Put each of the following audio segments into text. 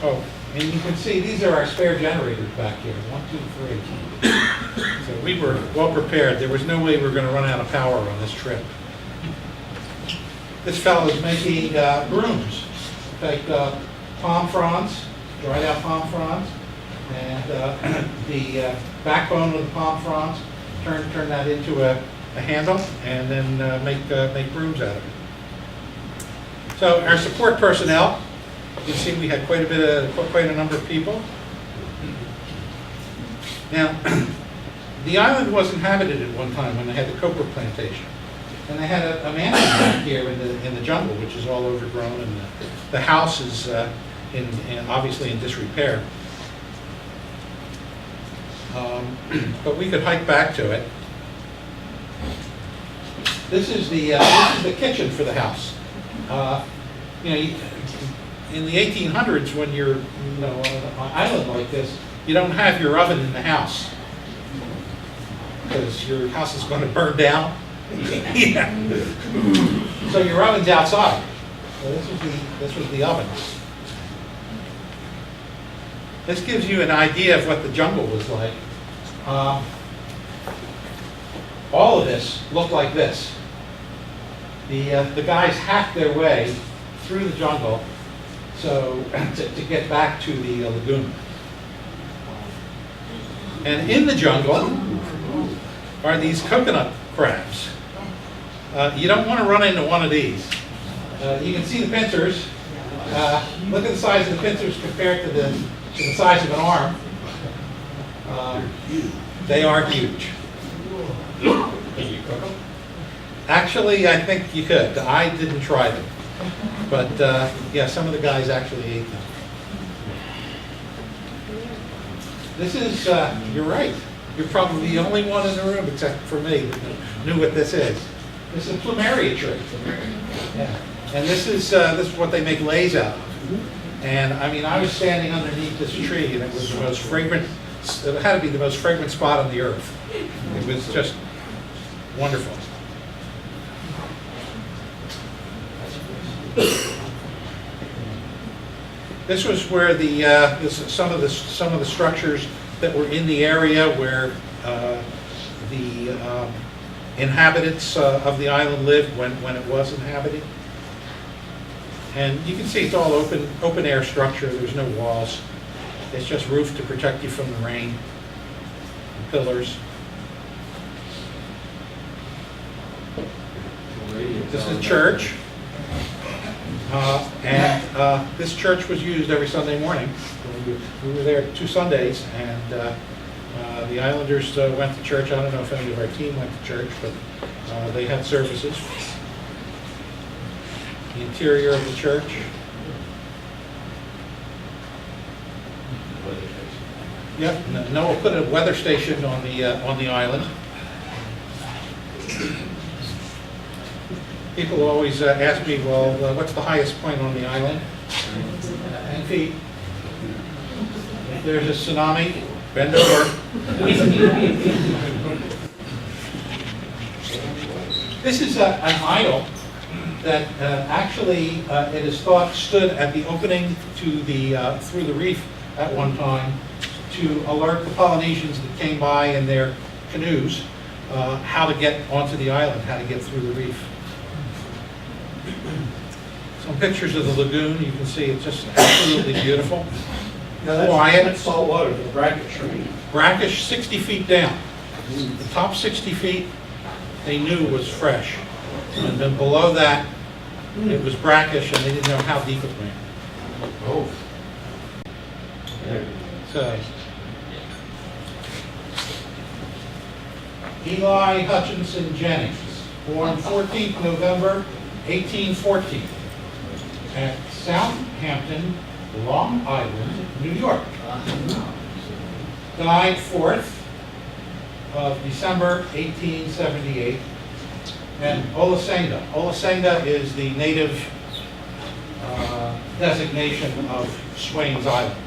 Oh, and you can see these are our spare generators back here, 1, 2, 3. So we were well prepared. There was no way we were going to run out of power on this trip. This fellow is making brooms. Take palm fronds, dried out palm fronds, and the backbone of the palm fronds, turn that into a handle, and then make brooms out of it. So our support personnel, you can see we had quite a number of people. Now, the island was inhabited at one time when they had the copra plantation, and they had a mansion back here in the jungle, which is all overgrown, and the house is obviously in disrepair. But we could hike back to it. This is the kitchen for the house. In the 1800s, when you're on an island like this, you don't have your oven in the house because your house is going to burn down. Yeah. So your oven's outside. So this was the oven. This gives you an idea of what the jungle was like. All of this looked like this. The guys hacked their way through the jungle to get back to the lagoon. And in the jungle are these coconut crabs. You don't want to run into one of these. You can see the pincers. Look at the size of the pincers compared to the size of an arm. They are huge. Can you cook them? Actually, I think you could. I didn't try them. But yeah, some of the guys actually ate them. This is, you're right. You're probably the only one in the room, except for me, that knew what this is. This is a plumeria tree. Yeah. And this is what they make leis out of. And I mean, I was standing underneath this tree, and it was the most fragrant, it had to be the most fragrant spot on the earth. It was just wonderful. This was where some of the structures that were in the area where the inhabitants of the island lived when it was inhabited. And you can see it's all open air structure. There's no walls. It's just roof to protect you from the rain. And pillars. This is a church. And this church was used every Sunday morning. We were there 2 Sundays, and the Islanders went to church. I don't know if any of our team went to church, but they had services. The interior of the church. Yep, Noah put a weather station on the island. People always ask me, well, what's the highest point on the island? 10 feet. If there's a tsunami, bend over. This is an idol that actually it is thought stood at the opening to the through the reef at one time to alert the Polynesians that came by in their canoes how to get onto the island, how to get through the reef. Some pictures of the lagoon. You can see it's just absolutely beautiful. Now Quiet. that's salt water, the brackish, right? Brackish, 60 feet down. The top 60 feet they knew was fresh. And then below that, it was brackish, and they didn't know how deep it went. Oh. So, Eli Hutchinson Jennings, born 14th November 1814, at Southampton, Long Island, New York. Died 4th of December 1878. And Olasenga. Olasenga is the native designation of Swains Island.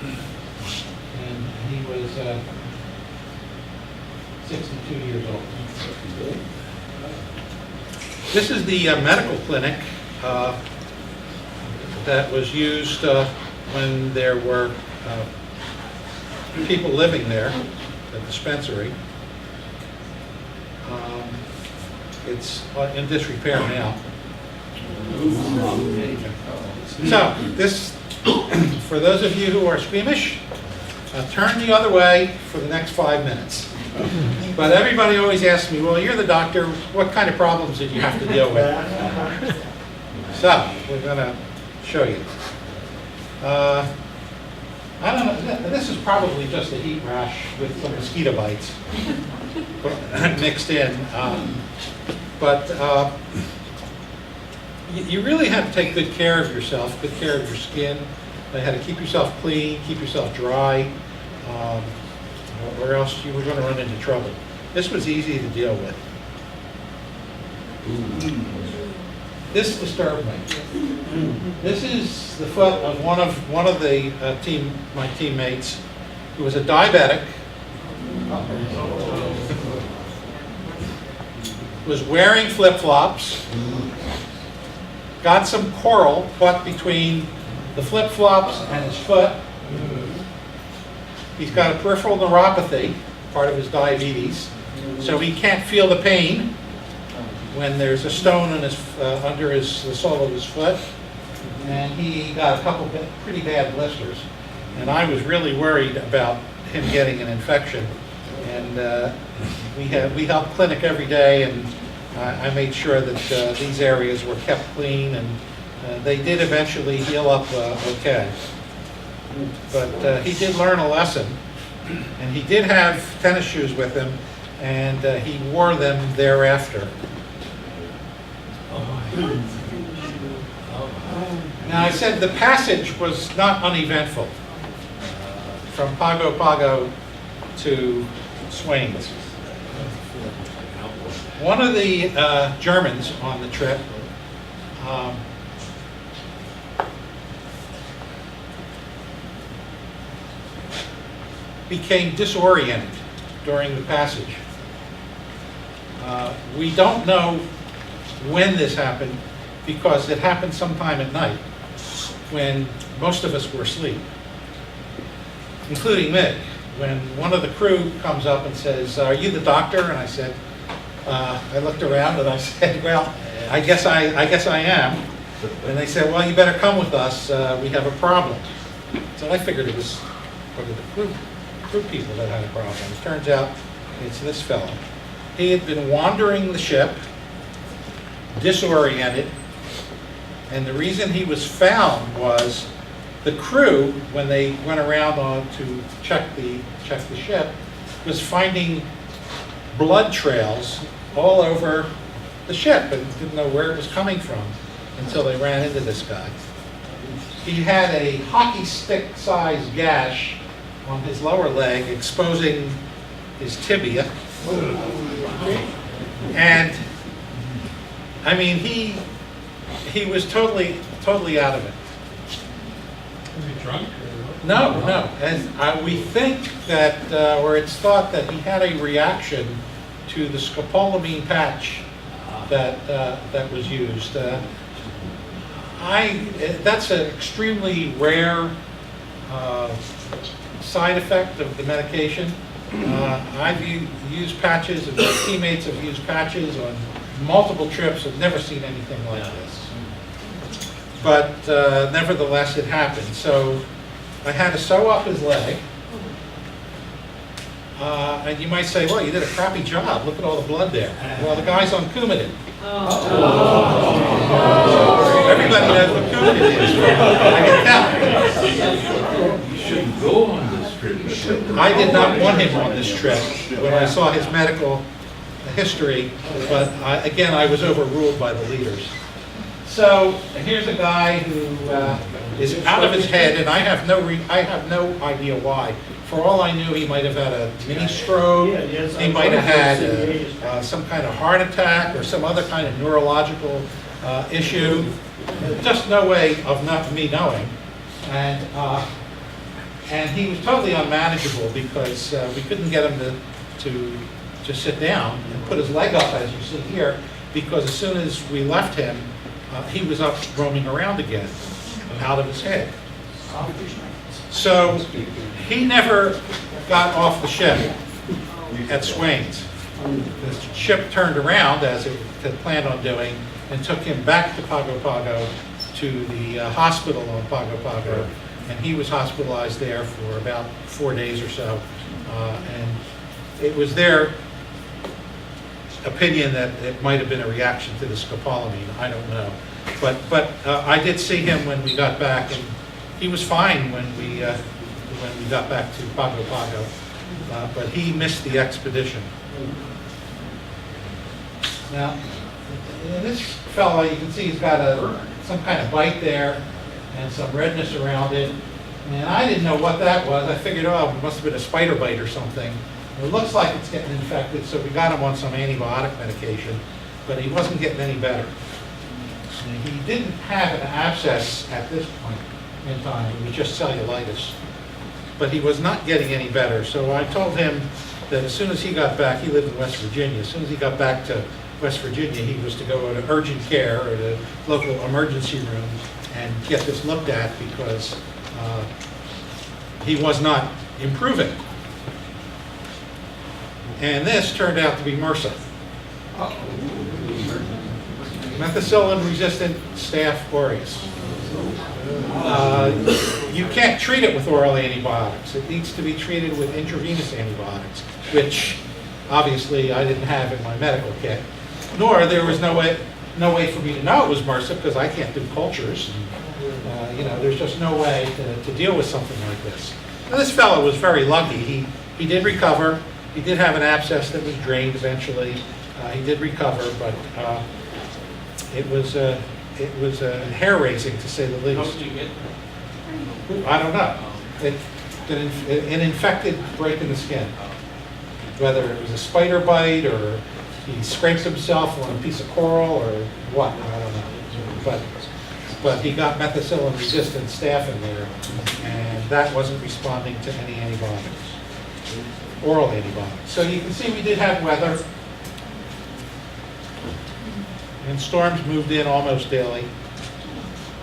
And he was 62 years old. This is the medical clinic that was used when there were people living there, the dispensary. It's in disrepair now. So this, for those of you who are squeamish, turn the other way for the next 5 minutes. But everybody always asks me, well, you're the doctor, what kind of problems did you have to deal with? So, we're going to show you. I don't know, this is probably just a heat rash with some mosquito bites mixed in. But you really have to take good care of yourself, good care of your skin. You had to keep yourself clean, keep yourself dry, or else you were going to run into trouble. This was easy to deal with. This disturbed me. This is the foot of one of my teammates who was a diabetic. Was wearing flip-flops. Got some coral caught between the flip-flops and his foot. He's got a peripheral neuropathy, part of his diabetes, so he can't feel the pain when there's a stone in his, under the sole of his foot. And he got a couple pretty bad blisters. And I was really worried about him getting an infection. And we helped clinic every day, and I made sure that these areas were kept clean, and they did eventually heal up okay. But he did learn a lesson, and he did have tennis shoes with him, and he wore them thereafter. Now, I said the passage was not uneventful from Pago Pago to Swains. One of the Germans on the trip became disoriented during the passage. We don't know when this happened because it happened sometime at night when most of us were asleep, including me. When one of the crew comes up and says, "Are you the doctor?" And I said, I looked around and I said, "Well, I guess I am." And they said, "Well, you better come with us. We have a problem." So I figured it was one of the crew people that had a problem. It turns out it's this fellow. He had been wandering the ship, disoriented, and the reason he was found was the crew, when they went around to check the ship, was finding blood trails all over the ship and didn't know where it was coming from until they ran into this guy. He had a hockey stick-sized gash on his lower leg, exposing his tibia. And I mean, he was totally out of it. Was he drunk? No. As we think that, or it's thought that he had a reaction to the scopolamine patch that was used. That's an extremely rare side effect of the medication. I've used patches, and my teammates have used patches on multiple trips. I've never seen anything like this. But nevertheless, it happened. So I had to sew up his leg. And you might say, well, you did a crappy job. Look at all the blood there. Well, the guy's on Coumadin. Everybody knows what Coumadin is. I can tell. You shouldn't go on this trip. I did not want him on this trip when I saw his medical history, but again, I was overruled by the leaders. So here's a guy who is out of his head, and I have no idea why. For all I knew, he might have had a mini stroke. He might have had some kind of heart attack or some other kind of neurological issue. Just no way of me knowing. And he was totally unmanageable because we couldn't get him to just sit down and put his leg up, as you see here, because as soon as we left him, he was up roaming around again. out of his head. So he never got off the ship at Swains. The ship turned around, as it had planned on doing, and took him back to Pago Pago, to the hospital on Pago Pago, and he was hospitalized there for about 4 days or so. And it was their opinion that it might have been a reaction to the scopolamine. I don't know. But I did see him when we got back, and he was fine when we got back to Pago Pago. But he missed the expedition. Now, this fellow, you can see he's got some kind of bite there and some redness around it. And I didn't know what that was. I figured, oh, it must have been a spider bite or something. It looks like it's getting infected, so we got him on some antibiotic medication, but he wasn't getting any better. And he didn't have an abscess at this point in time. It was just cellulitis. But he was not getting any better, so I told him that as soon as he got back, he lived in West Virginia, as soon as he got back to West Virginia, he was to go to urgent care or the local emergency room and get this looked at, because he was not improving. And this turned out to be MRSA. Methicillin-resistant Staph aureus. You can't treat it with oral antibiotics. It needs to be treated with intravenous antibiotics, which obviously I didn't have in my medical kit. Nor there was no way for me to know it was MRSA, because I can't do cultures. There's just no way to deal with something like this. Now, this fellow was very lucky. He did recover. He did have an abscess that was drained eventually. He did recover, but it was hair-raising, to say the least. How did you get I don't know. It infected break in the skin. Whether it was a spider bite, or he scraped himself on a piece of coral, or what, I don't know. But he got methicillin-resistant staph in there, and that wasn't responding to any antibiotics, oral antibiotics. So you can see we did have weather, and storms moved in almost daily.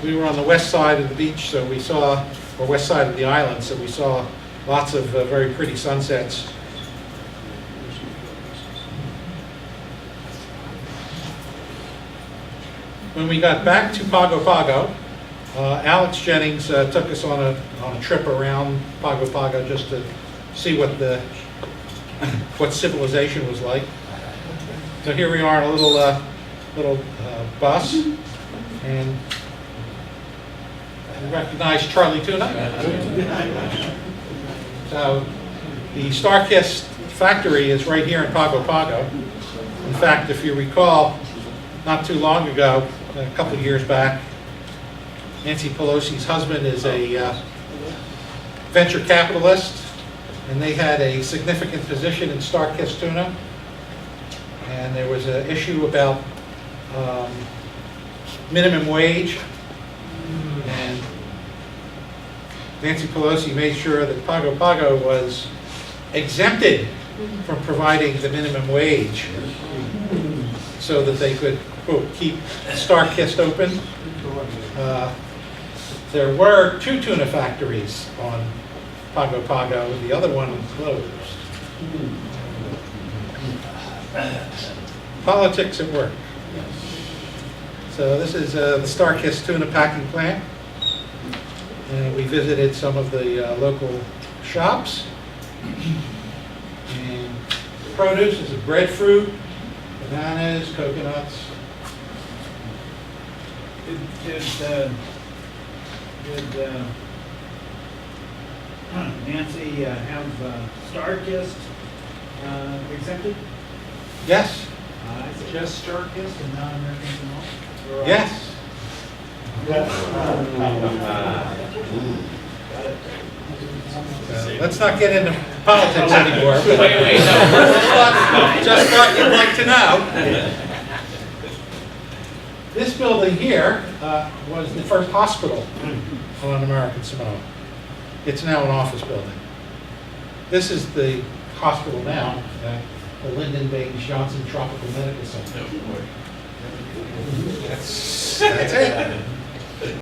We were on the west side of the beach, so we saw, or west side of the island, so we saw lots of very pretty sunsets. When we got back to Pago Pago, Alex Jennings took us on a trip around Pago Pago just to see what civilization was like. So here we are in a little bus, and you recognize Charlie Tuna? So the StarKist factory is right here in Pago Pago. In fact, if you recall, not too long ago, a couple of years back, Nancy Pelosi's husband is a venture capitalist, and they had a significant position in StarKist Tuna. And there was an issue about minimum wage, and Nancy Pelosi made sure that Pago Pago was exempted from providing the minimum wage, so that they could, quote, keep StarKist open. There were 2 tuna factories on Pago Pago, the other one closed. Politics at work. So this is the StarKist tuna packing plant. And we visited some of the local shops. And the produce is breadfruit, bananas, coconuts. Did Nancy have StarKist exempted? Yes, Just StarKist and non-American Samoa? yes. Let's not get into politics anymore. Wait, no. Just thought you'd like to know. This building here was the first hospital on American Samoa. It's now an office building. This is the hospital now, the Lyndon Baines Johnson Tropical Medical Center. That's it.